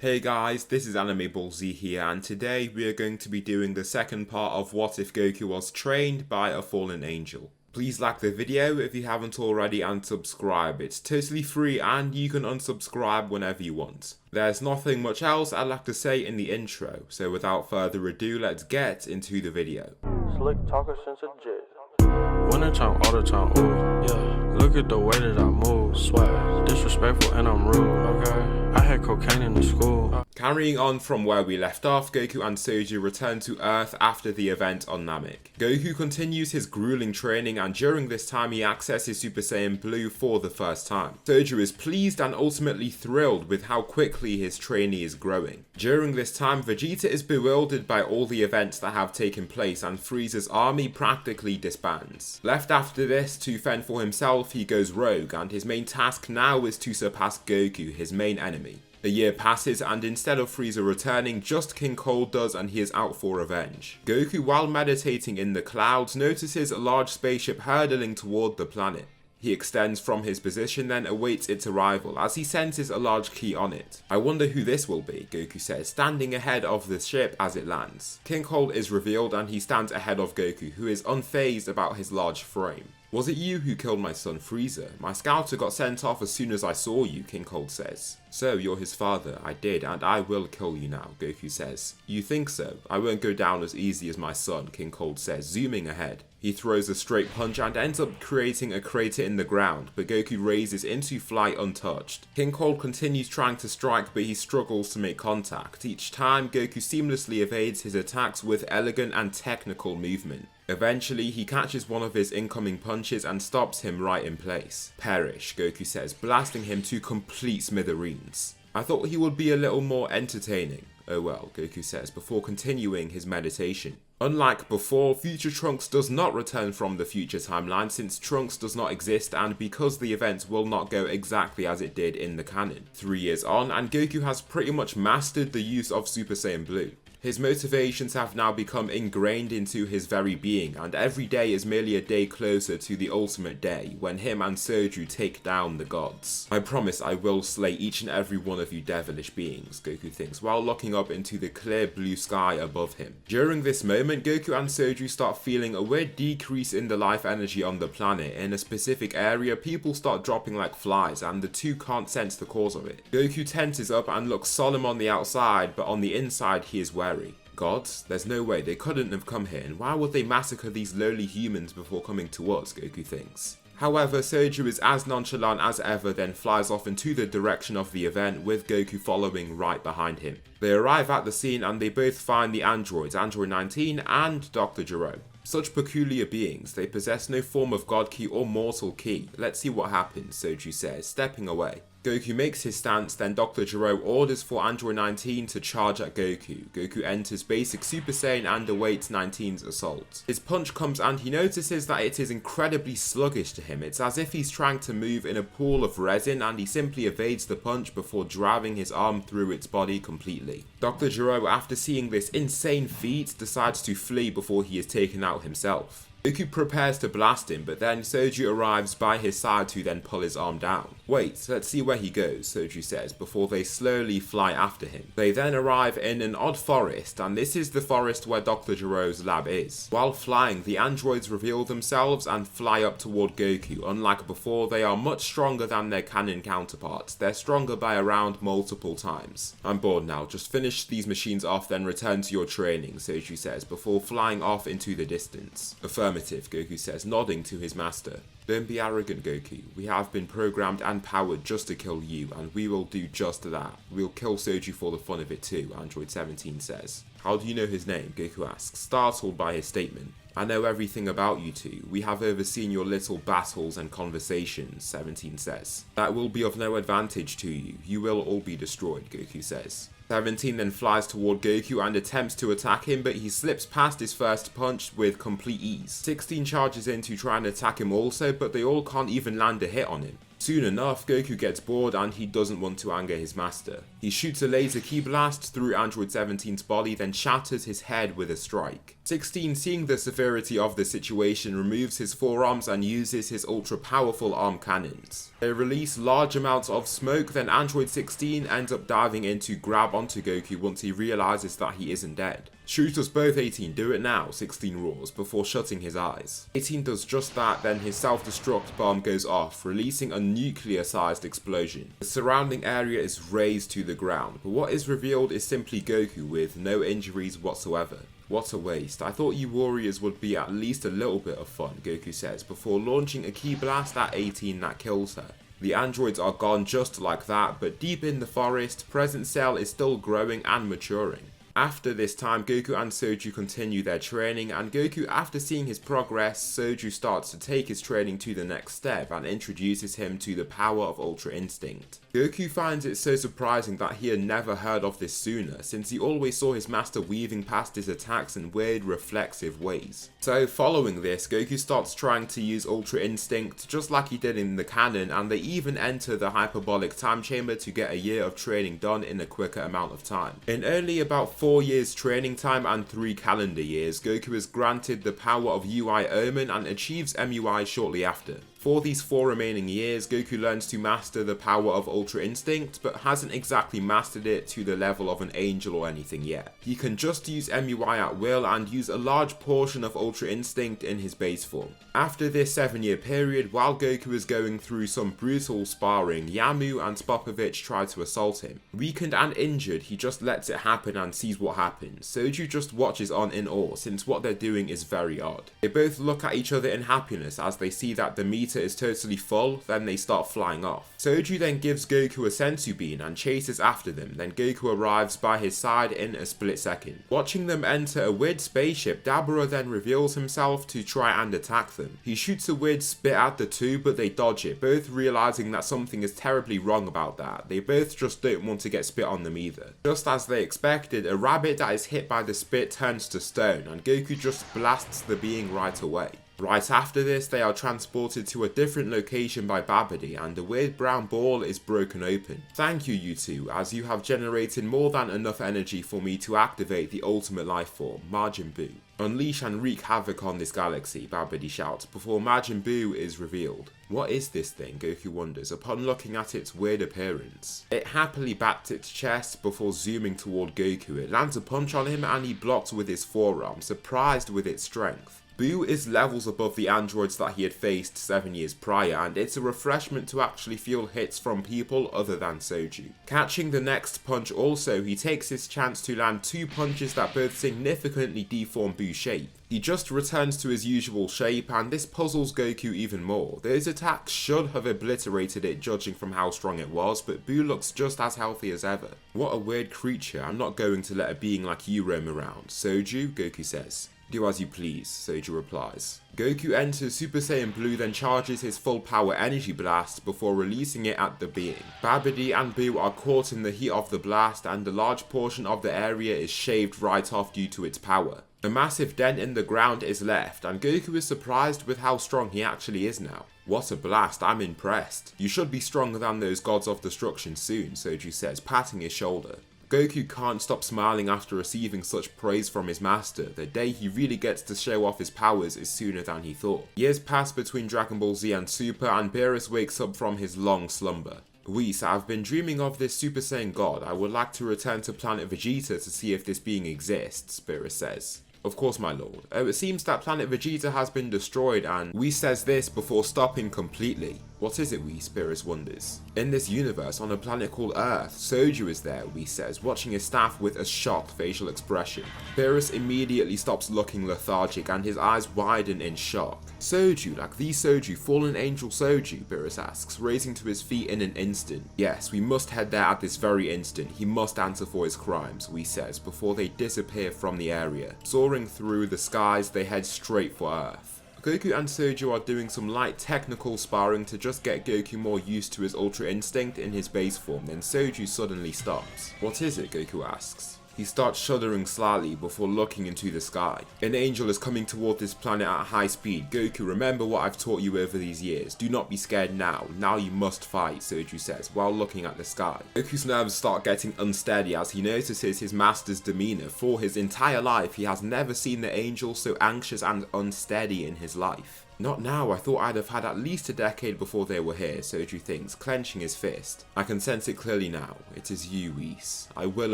Hey guys, this is Anime Ball Z here, and today we are going to be doing the second part of What If Goku Was Trained by a Fallen Angel. Please like the video if you haven't already and subscribe. It's totally free and you can unsubscribe whenever you want. There's nothing much else I'd like to say in the intro, so without further ado, let's get into the video. Slick talker since a jet. Winter time, all the time, ooh, yeah. Look at the way that I move, swag, disrespectful and I'm rude, okay. I had cocaine in the school. Carrying on from where we left off, Goku and Soju return to Earth after the event on Namek. Goku continues his grueling training, and during this time he accesses Super Saiyan Blue for the first time. Soju is pleased and ultimately thrilled with how quickly his trainee is growing. During this time, Vegeta is bewildered by all the events that have taken place, and Frieza's army practically disbands. Left after this to fend for himself, he goes rogue, and his main task now is to surpass Goku, his main enemy. A year passes, and instead of Frieza returning, just King Cold does, and he is out for revenge. Goku, while meditating in the clouds, notices a large spaceship hurtling toward the planet. He extends from his position, then awaits its arrival as he senses a large key on it. "I wonder who this will be," Goku says, standing ahead of the ship as it lands. King Cold is revealed, and he stands ahead of Goku, who is unfazed about his large frame. "Was it you who killed my son Frieza? My scouter got sent off as soon as I saw you," King Cold says. "So, you're his father. I did, and I will kill you now," Goku says. "You think so? I won't go down as easy as my son," King Cold says, zooming ahead. He throws a straight punch and ends up creating a crater in the ground, but Goku raises into flight untouched. King Cold continues trying to strike, but he struggles to make contact. Each time, Goku seamlessly evades his attacks with elegant and technical movement. Eventually, he catches one of his incoming punches and stops him right in place. "Perish," Goku says, blasting him to complete smithereens. "I thought he would be a little more entertaining." "Oh well," Goku says, before continuing his meditation. Unlike before, Future Trunks does not return from the future timeline, since Trunks does not exist and because the events will not go exactly as it did in the canon. 3 years on, and Goku has pretty much mastered the use of Super Saiyan Blue. His motivations have now become ingrained into his very being, and every day is merely a day closer to the ultimate day, when him and Soju take down the gods. "I promise I will slay each and every one of you devilish beings," Goku thinks, while looking up into the clear blue sky above him. During this moment, Goku and Soju start feeling a weird decrease in the life energy on the planet. In a specific area, people start dropping like flies, and the two can't sense the cause of it. Goku tenses up and looks solemn on the outside, but on the inside he is wary. "Gods? There's no way, they couldn't have come here, and why would they massacre these lowly humans before coming to us?" Goku thinks. However, Soju is as nonchalant as ever, then flies off into the direction of the event, with Goku following right behind him. They arrive at the scene and they both find the androids, Android 19 and Dr. Gero. Such peculiar beings, they possess no form of god ki or mortal ki. "Let's see what happens," Soju says, stepping away. Goku makes his stance, then Dr. Gero orders for Android 19 to charge at Goku. Goku enters basic Super Saiyan and awaits 19's assault. His punch comes and he notices that it is incredibly sluggish to him. It's as if he's trying to move in a pool of resin, and he simply evades the punch before driving his arm through its body completely. Dr. Gero, after seeing this insane feat, decides to flee before he is taken out himself. Goku prepares to blast him, but then Soju arrives by his side to then pull his arm down. "Wait, let's see where he goes," Soju says, before they slowly fly after him. They then arrive in an odd forest, and this is the forest where Dr. Gero's lab is. While flying, the androids reveal themselves and fly up toward Goku. Unlike before, they are much stronger than their canon counterparts. They're stronger by around multiple times. "I'm bored now, just finish these machines off, then return to your training," Soju says, before flying off into the distance. "Affirmative," Goku says, nodding to his master. "Don't be arrogant, Goku. We have been programmed and powered just to kill you, and we will do just that. We'll kill Soju for the fun of it too," Android 17 says. "How do you know his name?" Goku asks, startled by his statement. "I know everything about you two. We have overseen your little battles and conversations," 17 says. "That will be of no advantage to you. You will all be destroyed," Goku says. 17 then flies toward Goku and attempts to attack him, but he slips past his first punch with complete ease. 16 charges in to try and attack him also, but they all can't even land a hit on him. Soon enough, Goku gets bored and he doesn't want to anger his master. He shoots a laser ki blast through Android 17's body, then shatters his head with a strike. 16, seeing the severity of the situation, removes his forearms and uses his ultra powerful arm cannons. They release large amounts of smoke, then Android 16 ends up diving in to grab onto Goku once he realizes that he isn't dead. Shoot us both, 18, do it now, 16 roars before shutting his eyes. 18 does just that, then his self-destruct bomb goes off, releasing a nuclear-sized explosion. The surrounding area is razed to the ground, but what is revealed is simply Goku with no injuries whatsoever. What a waste. I thought you warriors would be at least a little bit of fun, Goku says, before launching a ki blast at 18 that kills her. The androids are gone just like that, but deep in the forest, Present Cell is still growing and maturing. After this time, Goku and Soju continue their training, and Goku, after seeing his progress, Soju starts to take his training to the next step and introduces him to the power of Ultra Instinct. Goku finds it so surprising that he had never heard of this sooner, since he always saw his master weaving past his attacks in weird reflexive ways. So following this, Goku starts trying to use Ultra Instinct just like he did in the canon, and they even enter the hyperbolic time chamber to get a year of training done in a quicker amount of time. In only about 4 years training time and 3 calendar years, Goku is granted the power of UI Omen and achieves MUI shortly after. For these 4 remaining years, Goku learns to master the power of Ultra Instinct, but hasn't exactly mastered it to the level of an angel or anything yet. He can just use MUI at will and use a large portion of Ultra Instinct in his base form. After this 7-year period, while Goku is going through some brutal sparring, Yamu and Spopovich try to assault him. Weakened and injured, he just lets it happen and sees what happens. Soju just watches on in awe, since what they're doing is very odd. They both look at each other in happiness as they see that the meter is totally full, then they start flying off. Soju then gives Goku a sensu bean and chases after them, then Goku arrives by his side in a split second. Watching them enter a weird spaceship, Dabura then reveals himself to try and attack them. He shoots a weird spit at the two, but they dodge it, both realizing that something is terribly wrong about that. They both just don't want to get spit on them either. Just as they expected, a rabbit that is hit by the spit turns to stone, and Goku just blasts the being right away. Right after this, they are transported to a different location by Babidi, and a weird brown ball is broken open. Thank you, you two, as you have generated more than enough energy for me to activate the ultimate life form, Majin Buu. Unleash and wreak havoc on this galaxy, Babidi shouts, before Majin Buu is revealed. What is this thing, Goku wonders, upon looking at its weird appearance. It happily bats its chest before zooming toward Goku. It lands a punch on him and he blocks with his forearm, surprised with its strength. Buu is levels above the androids that he had faced 7 years prior, and it's a refreshment to actually feel hits from people other than Soju. Catching the next punch also, he takes his chance to land 2 punches that both significantly deform Buu's shape. He just returns to his usual shape, and this puzzles Goku even more. Those attacks should have obliterated it judging from how strong it was, but Buu looks just as healthy as ever. What a weird creature, I'm not going to let a being like you roam around. Soju, Goku says. Do as you please, Soju replies. Goku enters Super Saiyan Blue, then charges his full power energy blast before releasing it at the being. Babidi and Buu are caught in the heat of the blast, and a large portion of the area is shaved right off due to its power. A massive dent in the ground is left, and Goku is surprised with how strong he actually is now. What a blast, I'm impressed. You should be stronger than those gods of destruction soon, Soju says, patting his shoulder. Goku can't stop smiling after receiving such praise from his master. The day he really gets to show off his powers is sooner than he thought. Years pass between Dragon Ball Z and Super, and BEERUS wakes up from his long slumber. Whis, I've been dreaming of this Super Saiyan God. I would like to return to planet Vegeta to see if this being exists, BEERUS says. Of course, my lord. It seems that planet Vegeta has been destroyed, and Whis says this before stopping completely. What is it, Whis? BEERUS wonders. In this universe, on a planet called Earth, Soju is there, Whis says, watching his staff with a shocked facial expression. BEERUS immediately stops looking lethargic, and his eyes widen in shock. Soju, like the Soju, fallen angel Soju, BEERUS asks, raising to his feet in an instant. Yes, we must head there at this very instant. He must answer for his crimes, Whis says, before they disappear from the area. Soaring through the skies, they head straight for Earth. Goku and Soju are doing some light technical sparring to just get Goku more used to his Ultra Instinct in his base form, then Soju suddenly stops. What is it? Goku asks. He starts shuddering slightly before looking into the sky. An angel is coming toward this planet at high speed. Goku, remember what I've taught you over these years. Do not be scared now. Now you must fight, Soju says, while looking at the sky. Goku's nerves start getting unsteady as he notices his master's demeanor. For his entire life, he has never seen the angel so anxious and unsteady in his life. Not now, I thought I'd have had at least a decade before they were here, Soju thinks, clenching his fist. I can sense it clearly now. It is you, Whis. I will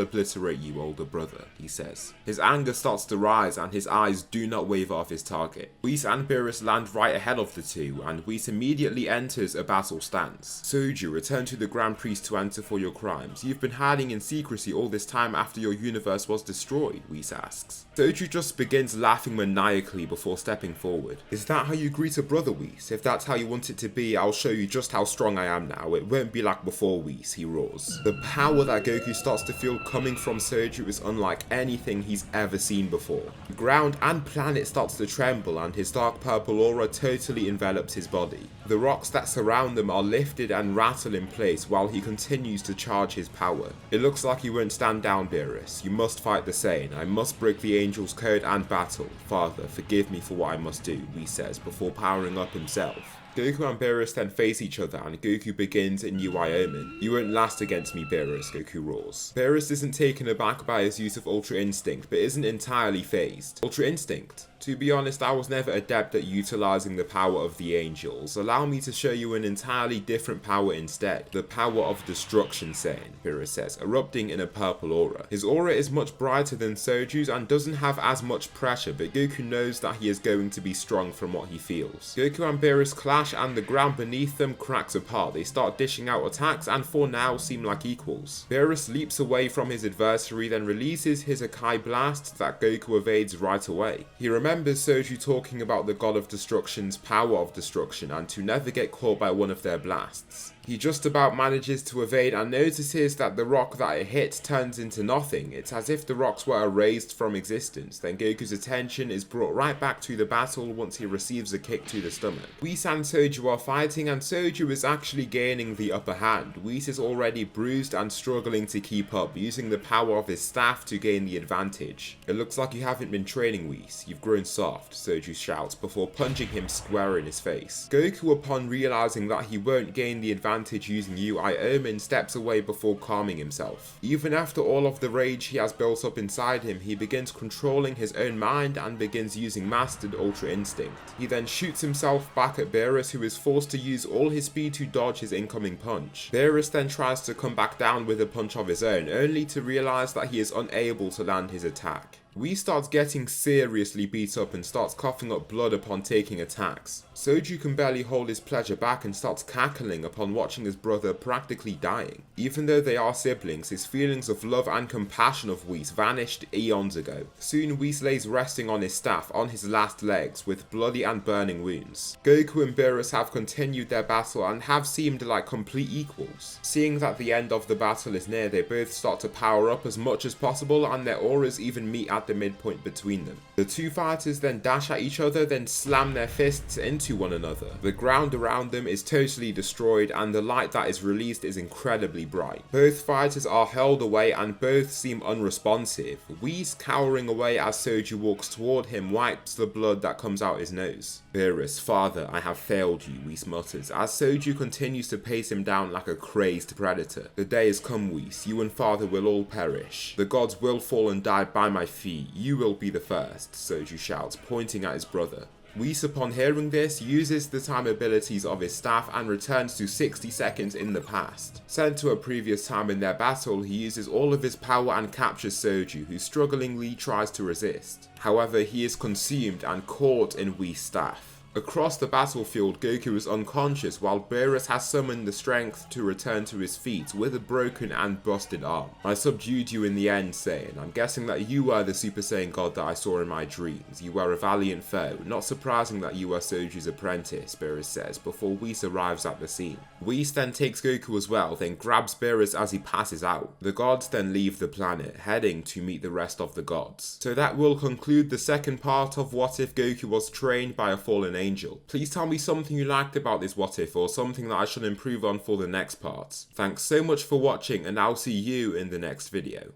obliterate you, older brother, he says. His anger starts to rise and his eyes do not waver off his target. Whis and BEERUS land right ahead of the two, and Whis immediately enters a battle stance. Soju, return to the Grand Priest to answer for your crimes. You've been hiding in secrecy all this time after your universe was destroyed, Whis asks. Soju just begins laughing maniacally before stepping forward. Is that how you greet a brother, Whis? If that's how you want it to be, I'll show you just how strong I am now. It won't be like before, Whis, he roars. The power that Goku starts to feel coming from Soju is unlike anything he's ever seen before. The ground and planet starts to tremble and his dark purple aura totally envelops his body. The rocks that surround them are lifted and rattle in place while he continues to charge his power. It looks like you won't stand down, BEERUS. You must fight the Saiyan. I must break the angel's code and battle. Father, forgive me for what I must do, Whis says before powering up himself. Goku and BEERUS then face each other and Goku begins a MUI omen. You won't last against me, BEERUS, Goku roars. BEERUS isn't taken aback by his use of Ultra Instinct, but isn't entirely phased. Ultra Instinct? To be honest, I was never adept at utilizing the power of the angels. Allow me to show you an entirely different power instead. The power of destruction, Saiyan, BEERUS says, erupting in a purple aura. His aura is much brighter than Soju's and doesn't have as much pressure, but Goku knows that he is going to be strong from what he feels. Goku and BEERUS clash and the ground beneath them cracks apart. They start dishing out attacks and for now seem like equals. BEERUS leaps away from his adversary, then releases his Akai blast that Goku evades right away. He remembers Soju talking about the god of destruction's power of destruction and to never get caught by one of their blasts. He just about manages to evade and notices that the rock that it hits turns into nothing. It's as if the rocks were erased from existence. Then Goku's attention is brought right back to the battle once he receives a kick to the stomach. Whis and Soju are fighting and Soju is actually gaining the upper hand. Whis is already bruised and struggling to keep up, using the power of his staff to gain the advantage. It looks like you haven't been training, Whis. You've grown soft, Soju shouts before punching him square in his face. Goku, upon realizing that he won't gain the advantage using MUI omen, steps away before calming himself. Even after all of the rage he has built up inside him, he begins controlling his own mind and begins using mastered Ultra Instinct. He then shoots himself back at BEERUS, who is forced to use all his speed to dodge his incoming punch. BEERUS then tries to come back down with a punch of his own, only to realize that he is unable to land his attack. Whis starts getting seriously beat up and starts coughing up blood upon taking attacks. Soju can barely hold his pleasure back and starts cackling upon watching his brother practically dying. Even though they are siblings, his feelings of love and compassion of Whis vanished eons ago. Soon Whis lays resting on his staff on his last legs with bloody and burning wounds. Goku and BEERUS have continued their battle and have seemed like complete equals. Seeing that the end of the battle is near, they both start to power up as much as possible and their auras even meet at the midpoint between them. The two fighters then dash at each other, then slam their fists into one another. The ground around them is totally destroyed and the light that is released is incredibly bright. Both fighters are hurled away and both seem unresponsive. Whis, cowering away as Soju walks toward him, wipes the blood that comes out his nose. BEERUS, father, I have failed you, Whis mutters, as Soju continues to pace him down like a crazed predator. The day has come, Whis. You and father will all perish. The gods will fall and die by my feet. You will be the first, Soju shouts, pointing at his brother. Whis, upon hearing this, uses the time abilities of his staff and returns to 60 seconds in the past. Sent to a previous time in their battle, he uses all of his power and captures Soju, who strugglingly tries to resist. However, he is consumed and caught in Whis' staff. Across the battlefield, Goku is unconscious while BEERUS has summoned the strength to return to his feet with a broken and busted arm. I subdued you in the end, Saiyan. I'm guessing that you were the Super Saiyan God that I saw in my dreams. You were a valiant foe. Not surprising that you were Soju's apprentice, BEERUS says, before Whis arrives at the scene. Whis then takes Goku as well, then grabs BEERUS as he passes out. The gods then leave the planet, heading to meet the rest of the gods. So that will conclude the second part of What If Goku Was Trained by a Fallen Angel. Please tell me something you liked about this What If or something that I should improve on for the next part. Thanks so much for watching and I'll see you in the next video.